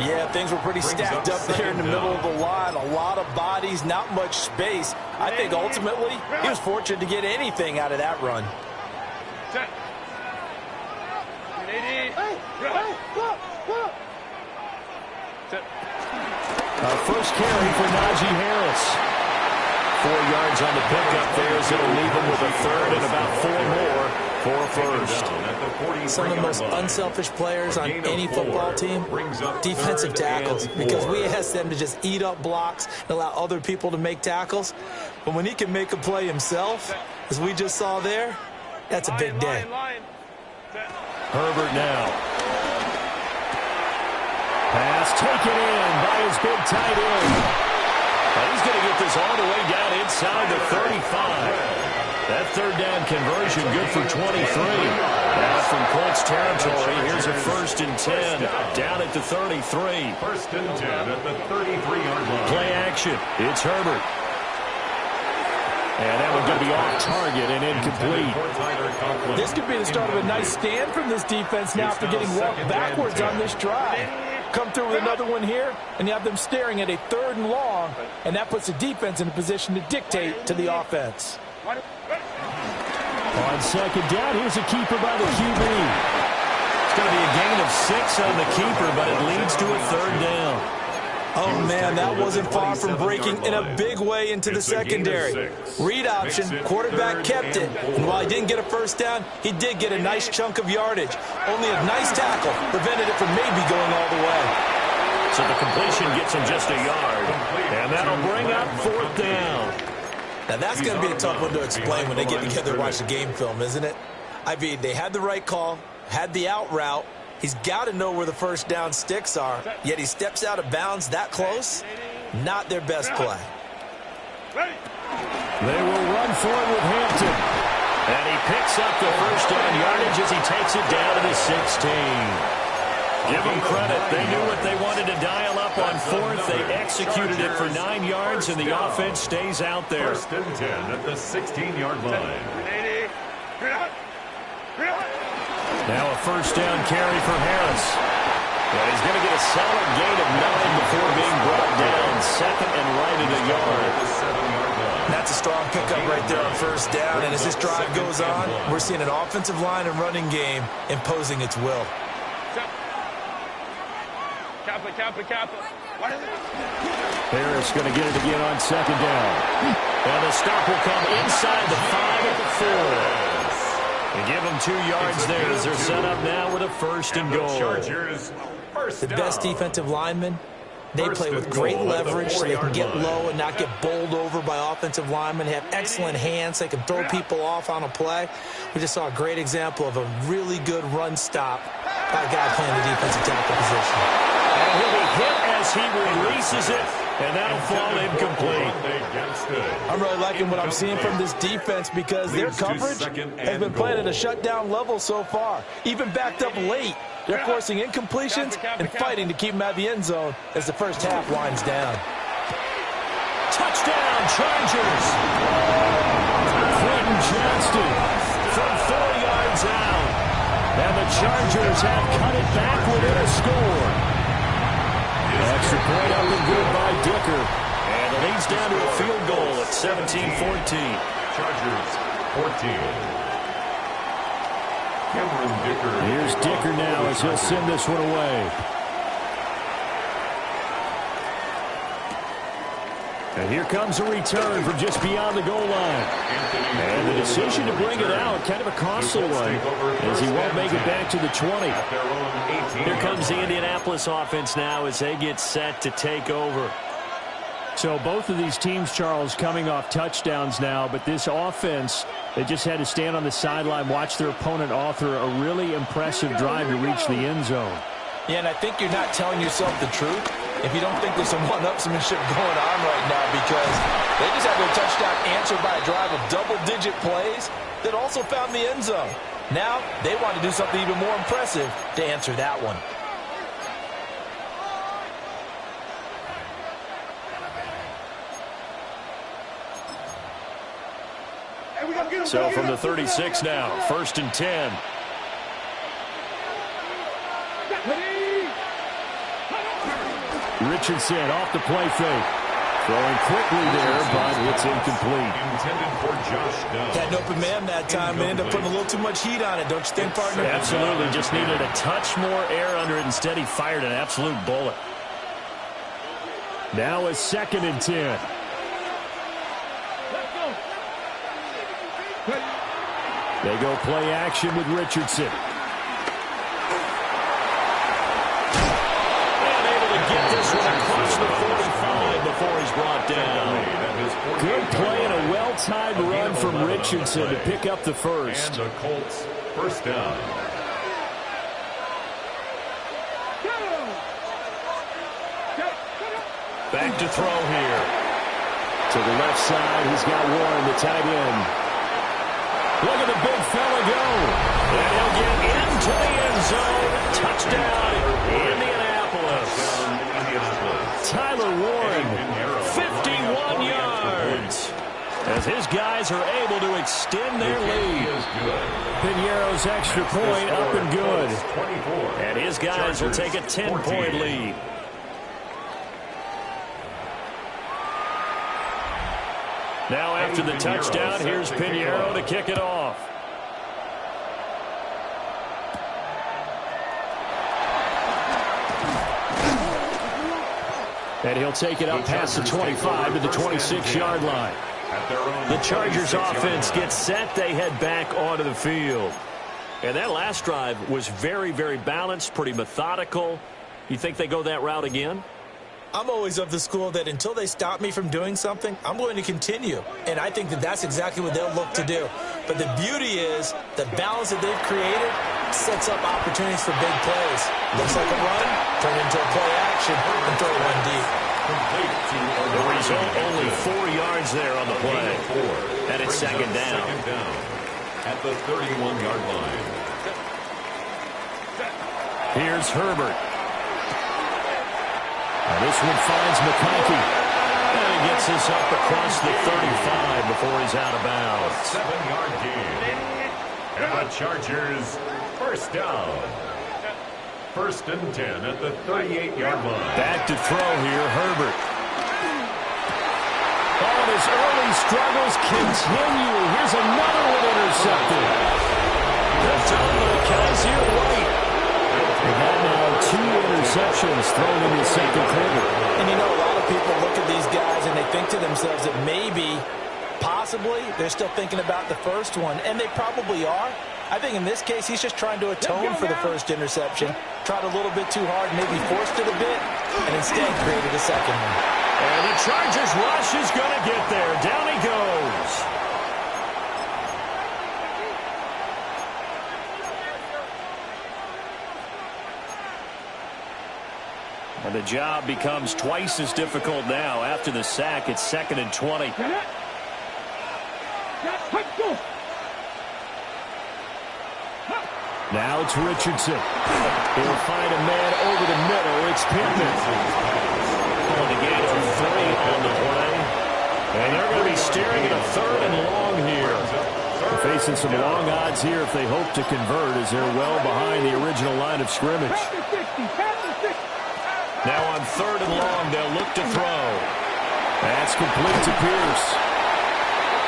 Yeah, things were pretty stacked up there in the middle of the line. A lot of bodies, not much space. I think ultimately he was fortunate to get anything out of that run. First carry for Najee Harris. 4 yards on the pickup there, so it'll leave him with a third and about 4 more for a first. Some of the most unselfish players on any football team, defensive tackles, because we ask them to just eat up blocks and allow other people to make tackles. But when he can make a play himself, as we just saw there, that's a big day. Herbert now. Pass taken in by his big tight end. And he's going to get this all the way down inside the 35. That third down conversion good for 23. Now from Colts territory, here's a 1st and 10 down at the 33. 1st and 10 at the 33-yard line. Play action. It's Herbert. And that one's going to be off target and incomplete. This could be the start of a nice stand from this defense now after getting walked backwards on this drive. Come through with another one here, and you have them staring at a 3rd and long, and that puts the defense in a position to dictate to the offense. On 2nd down, here's a keeper by the QB. It's going to be a gain of 6 on the keeper, but it leads to a 3rd down. Oh, man, that wasn't far from breaking in a big way into the secondary. Read option, quarterback kept it. And while he didn't get a 1st down, he did get a nice chunk of yardage. Only a nice tackle prevented it from maybe going all the way. So the completion gets him just a yard. And that'll bring up 4th down. Now, that's going to be a tough one to explain when they get together and watch the game film, isn't it? I mean, they had the right call, had the out route. He's got to know where the 1st down sticks are, yet he steps out of bounds that close. Not their best play. They will run for it with Hampton. And he picks up the 1st down yardage as he takes it down to the 16. Give them credit. They knew what they wanted to dial up on 4th. They executed it for 9 yards, and the offense stays out there. 1st and 10 at the 16-yard line. Now a 1st down carry for Harris. And he's going to get a solid gain of 9 before being brought down. 2nd and right at a yard. That's a strong pickup right there on 1st down. And as this drive goes on, we're seeing an offensive line and running game imposing its will. Harris going to get it again on 2nd down. And the stop will come inside the 5 at the 4. And give them 2 yards there as they're set up now with a 1st and goal. The best defensive linemen, they play with great leverage so they can get low and not get bowled over by offensive linemen. They have excellent hands. They can throw people off on a play. We just saw a great example of a really good run stop by a guy playing the defensive tackle position. And he'll be hit as he releases it, and that'll fall incomplete. I'm really liking what I'm seeing from this defense because their coverage has been playing at a shutdown level so far. Even backed up late, they're forcing incompletions and fighting to keep them out of the end zone as the 1st half winds down. Touchdown, Chargers! Quentin Johnston from 4 yards out. And the Chargers have cut it back within a score. Extra point up and good by Dicker. And it leads down to a field goal at 17-14. Chargers 14. Cameron Dicker. Here's Dicker now as he'll send this one away. And here comes a return from just beyond the goal line. And the decision to bring it out, kind of a costly one, as he won't make it back to the 20. Here comes the Indianapolis offense now as they get set to take over. So both of these teams, Charles, coming off touchdowns now, but this offense, they just had to stand on the sideline, watch their opponent author a really impressive drive to reach the end zone. Yeah, and I think you're not telling yourself the truth if you don't think there's some one-upsmanship going on right now, because they just had their touchdown answered by a drive of double-digit plays that also found the end zone. Now they want to do something even more impressive to answer that one. So from the 36 now, 1st and 10. Richardson off the play fake. Throwing quickly there, but it's incomplete. Intended for Josh Down. Had an open man that time and ended up putting a little too much heat on it, don't you think, partner? Absolutely. Just needed a touch more air under it. Instead, he fired an absolute bullet. Now a 2nd and 10. They go play action with Richardson. And able to get this one across the 45 before he's brought down. Good play and a well-timed run from Richardson to pick up the first. And the Colts, first down. Back to throw here. To the left side, he's got Warren, the tight end. Look at the big fella go. And he'll get into the end zone. Touchdown, Indianapolis. Tyler Warren, 51 yards. As his guys are able to extend their lead. Piñeiro's extra point up and good. And his guys will take a 10-point lead. Now after the touchdown, here's Piñeiro to kick it off. And he'll take it up past the 25 to the 26-yard line. The Chargers offense gets set. They head back onto the field. And that last drive was very, very balanced, pretty methodical. You think they go that route again? I'm always of the school that until they stop me from doing something, I'm going to continue. And I think that that's exactly what they'll look to do. But the beauty is the balance that they've created sets up opportunities for big plays. Looks like a run, turn into a play action, and throw one deep. The result, only 4 yards there on the play. And it's second down. At the 31-yard line. Here's Herbert. And this one finds McConkey. And he gets this up across the 35 before he's out of bounds. 7-yard gain. And the Chargers, first down. 1st and 10 at the 38-yard line. Back to throw here, Herbert. Oh, and his early struggles continue. Here's another one intercepted. That's on the Kaiser White. They've had now 2 interceptions thrown in the second quarter. And you know, a lot of people look at these guys and they think to themselves that maybe, possibly, they're still thinking about the first one. And they probably are. I think in this case, he's just trying to atone for the first interception. Tried a little bit too hard, maybe forced it a bit, and instead created a second one. And the Chargers rush is going to get there. Down he goes. And the job becomes twice as difficult now. After the sack, it's 2nd and 20. Now it's Richardson. He'll find a man over the middle. It's Pittman. On the gain of 3 on the play. And they're going to be staring at a 3rd and long here. They're facing some long odds here if they hope to convert, as they're well behind the original line of scrimmage. Now on 3rd and long, they'll look to throw. That's complete to Pierce.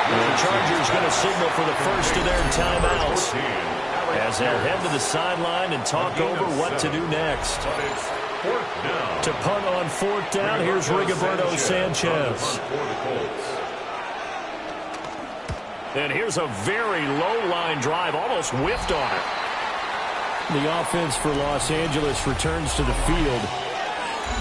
And the Chargers going to signal for the first of their timeouts, as they'll head to the sideline and talk over what to do next. To punt on 4th down, here's Rigoberto Sanchez. And here's a very low-line drive, almost whiffed on it. The offense for Los Angeles returns to the field.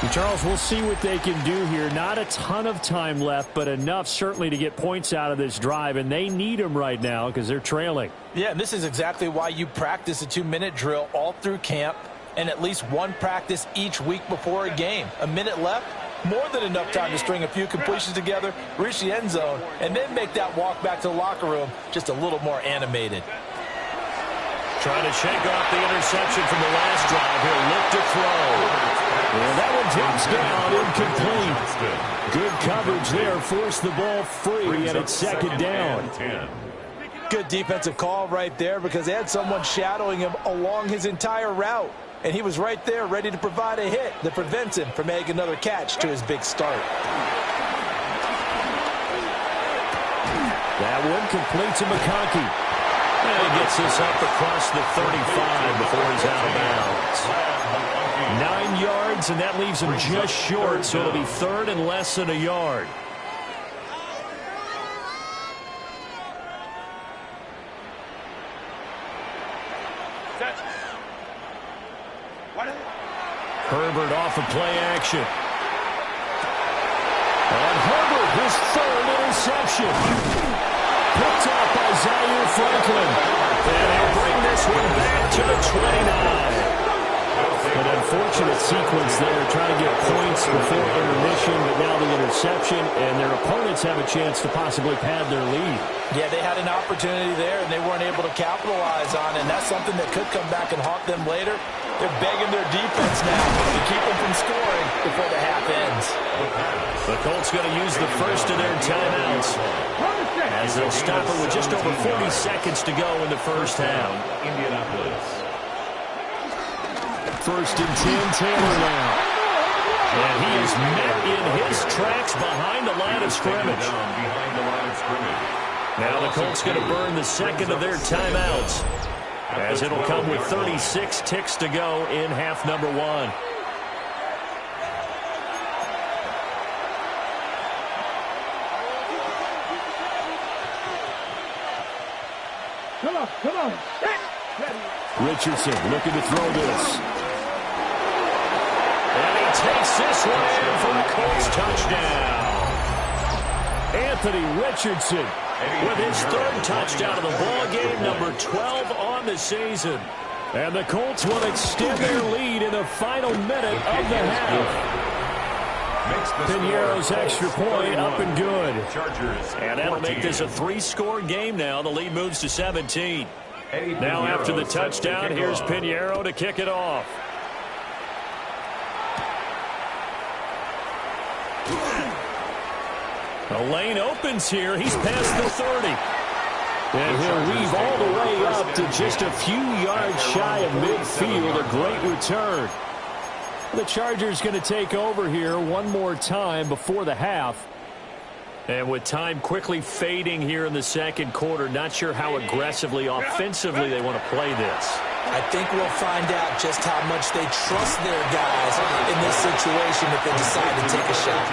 And Charles, we'll see what they can do here. Not a ton of time left, but enough certainly to get points out of this drive, and they need them right now because they're trailing. Yeah, and this is exactly why you practice a 2-minute drill all through camp. and at least one practice each week before a game. A minute left, more than enough time to string a few completions together, reach the end zone, and then make that walk back to the locker room just a little more animated. Trying to shake off the interception from the last drive. He'll look to throw. And that one drops down, incomplete. Good coverage there, forced the ball free, and it's second down. Good defensive call right there because they had someone shadowing him along his entire route. And he was right there ready to provide a hit that prevents him from making another catch to his big start. That one complete to McConkey. And he gets this up across the 35 before he's out of bounds. 9 yards, and that leaves him just short, so it'll be third and less than a yard. Herbert off of play action. And Herbert, his third interception. Picked up by Zaire Franklin. And he'll bring this one back to the 29. An unfortunate sequence there, trying to get points before intermission, but now the interception, and their opponents have a chance to possibly pad their lead. Yeah, they had an opportunity there, and they weren't able to capitalize on it, and that's something that could come back and haunt them later. They're begging their defense now to keep them from scoring before the half ends. The Colts going to use the first of their timeouts as they'll stop it with just over 40 seconds to go in the first half. Indianapolis. First and 10, Taylor now. And he is met in his tracks behind the line of scrimmage. Now the Colts going to burn the second of their timeouts, as it'll come with 36 ticks to go in half number one. Come on. Richardson looking to throw this. And he takes this one in for a Colts touchdown. Anthony Richardson with his third touchdown of the ball game, number 12 on the season. And the Colts will extend their lead in the final minute of the half. Piñeiro's extra point up and good. And that'll make this a 3-score game now. The lead moves to 17. Now after the touchdown, here's Piñeiro to kick it off. The lane opens here. He's past the 30. And he'll weave all the way up to just a few yards shy of midfield. A great return. The Chargers going to take over here one more time before the half. And with time quickly fading here in the second quarter, not sure how aggressively, offensively they want to play this. I think we'll find out just how much they trust their guys in this situation if they decide to take a shot.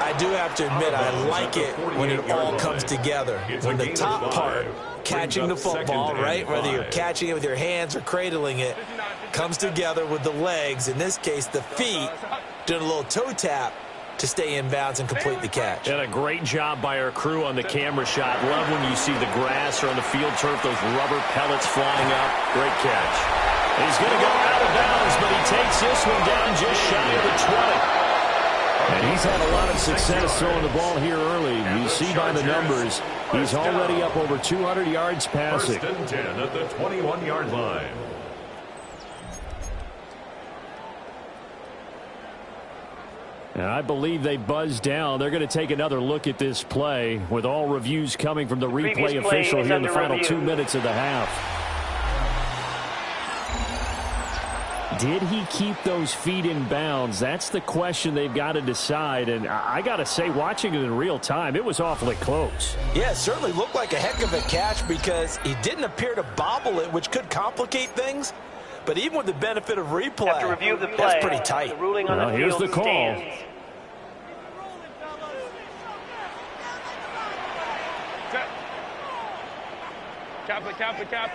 I do have to admit, I like it when it all comes together. When the top part, catching the football, right, whether you're catching it with your hands or cradling it, comes together with the legs, in this case the feet, doing a little toe tap to stay in bounds and complete the catch. And a great job by our crew on the camera shot. Love when you see the grass or on the field turf, those rubber pellets flying up. Great catch. He's going to go out of bounds, but he takes this one down just shy of the 20. And he's had a lot of success throwing the ball here early. You see by the numbers, he's already up over 200 yards passing. First and 10 at the 21-yard line. And I believe they buzzed down. They're going to take another look at this play with all reviews coming from the replay official here in the final 2 minutes of the half. Did he keep those feet in bounds? That's the question they've got to decide. And I got to say, watching it in real time, it was awfully close. Yeah, it certainly looked like a heck of a catch because he didn't appear to bobble it, which could complicate things. But even with the benefit of replay, After review of the play, that's pretty tight. The ruling on the here's field the call. stands. Cap.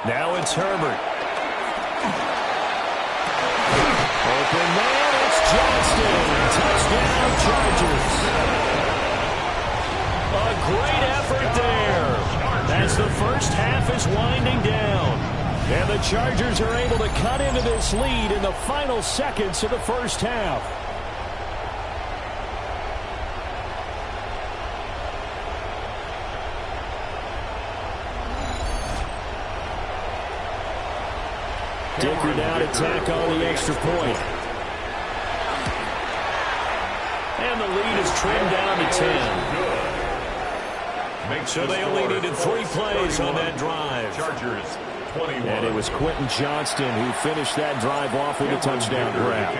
Now it's Herbert. Open man, it's Johnston. Touchdown, Chargers. A great effort there. As the first half is winding down. And the Chargers are able to cut into this lead in the final seconds of the first half. Dicker now to tack on the extra point. And the lead is trimmed down to 10. So they only needed 3 plays on that drive. Chargers 21. And it was Quentin Johnston who finished that drive off with a touchdown grab.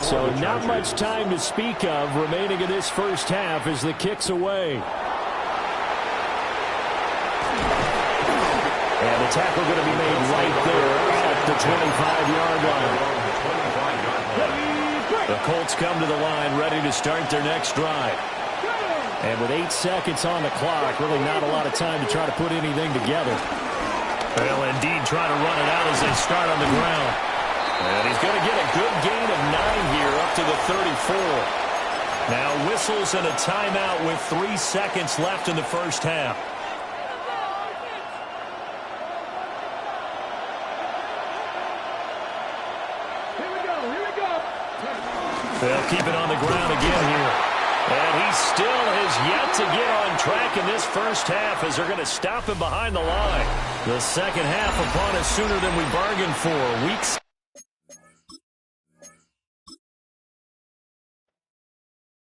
So not much time to speak of remaining in this first half as the kick's away. And the tackle going to be made right there at the 25-yard line. The Colts come to the line ready to start their next drive. And with 8 seconds on the clock, really not a lot of time to try to put anything together. Well, indeed, trying to run it out as they start on the ground. And he's going to get a good gain of 9 here up to the 34. Now whistles and a timeout with 3 seconds left in the first half. They'll keep it on the ground again here. And he still has yet to get on track in this first half as they're going to stop him behind the line. The second half upon us sooner than we bargained for. Weeks.